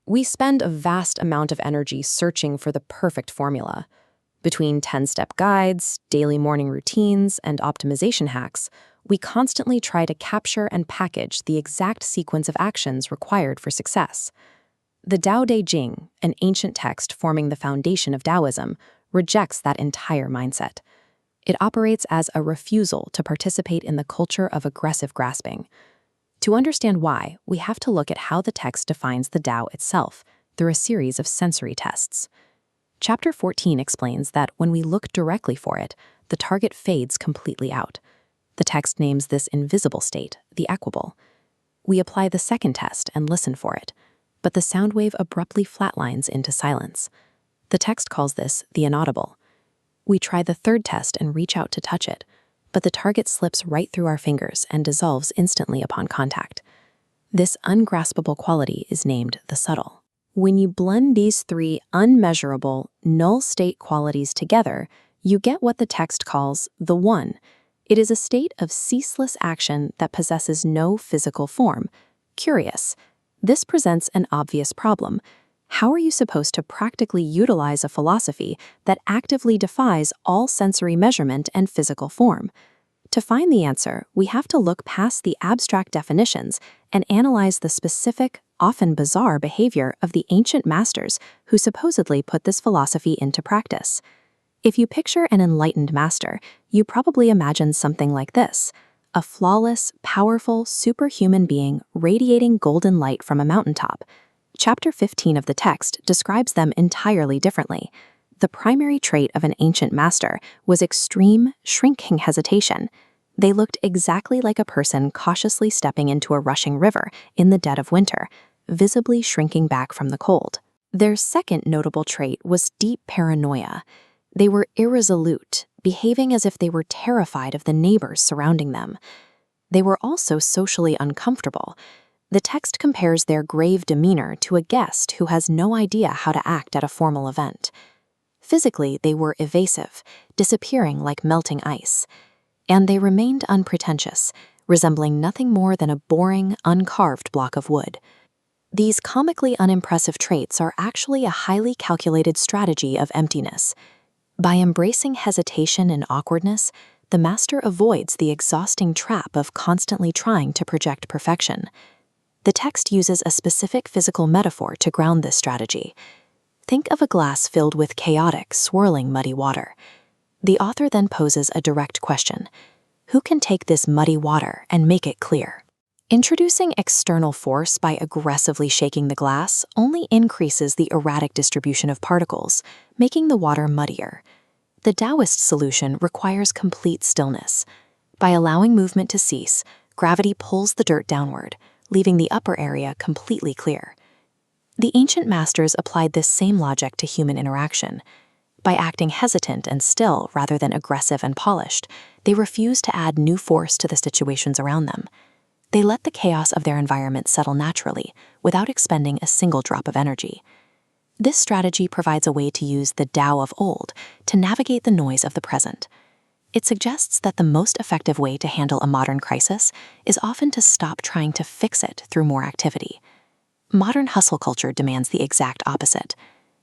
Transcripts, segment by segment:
We spend a vast amount of energy searching for the perfect formula. Between 10-step guides, daily morning routines, and optimization hacks, we constantly try to capture and package the exact sequence of actions required for success. The Tao Te Ching, an ancient text forming the foundation of Taoism, rejects that entire mindset. It operates as a refusal to participate in the culture of aggressive grasping. To understand why, we have to look at how the text defines the Tao itself through a series of sensory tests. Chapter 14 explains that when we look directly for it, the target fades completely out. The text names this invisible state the equable. We apply the second test and listen for it, but the sound wave abruptly flatlines into silence. The text calls this the inaudible. We try the third test and reach out to touch it, but the target slips right through our fingers and dissolves instantly upon contact. This ungraspable quality is named the subtle. When you blend these three unmeasurable, null-state qualities together, you get what the text calls the one. It is a state of ceaseless action that possesses no physical form. Curious. This presents an obvious problem. How are you supposed to practically utilize a philosophy that actively defies all sensory measurement and physical form? To find the answer, we have to look past the abstract definitions and analyze the specific, often bizarre behavior of the ancient masters who supposedly put this philosophy into practice. If you picture an enlightened master, you probably imagine something like this: a flawless, powerful, superhuman being radiating golden light from a mountaintop. Chapter 15 of the text describes them entirely differently. The primary trait of an ancient master was extreme, shrinking hesitation. They looked exactly like a person cautiously stepping into a rushing river in the dead of winter, visibly shrinking back from the cold. Their second notable trait was deep paranoia. They were irresolute, behaving as if they were terrified of the neighbors surrounding them. They were also socially uncomfortable. The text compares their grave demeanor to a guest who has no idea how to act at a formal event. Physically, they were evasive, disappearing like melting ice. And they remained unpretentious, resembling nothing more than a boring, uncarved block of wood. These comically unimpressive traits are actually a highly calculated strategy of emptiness. By embracing hesitation and awkwardness, the master avoids the exhausting trap of constantly trying to project perfection. The text uses a specific physical metaphor to ground this strategy. Think of a glass filled with chaotic, swirling, muddy water. The author then poses a direct question: who can take this muddy water and make it clear? Introducing external force by aggressively shaking the glass only increases the erratic distribution of particles, making the water muddier. The Taoist solution requires complete stillness. By allowing movement to cease, gravity pulls the dirt downward, leaving the upper area completely clear. The ancient masters applied this same logic to human interaction. By acting hesitant and still rather than aggressive and polished, they refused to add new force to the situations around them. They let the chaos of their environment settle naturally, without expending a single drop of energy. This strategy provides a way to use the Tao of old to navigate the noise of the present. It suggests that the most effective way to handle a modern crisis is often to stop trying to fix it through more activity. Modern hustle culture demands the exact opposite.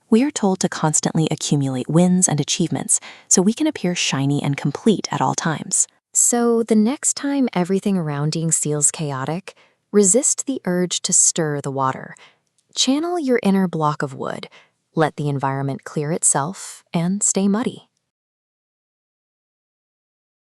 We are told to constantly accumulate wins and achievements so we can appear shiny and complete at all times. So the next time everything around you feels chaotic, resist the urge to stir the water. Channel your inner block of wood, let the environment clear itself, and stay muddy.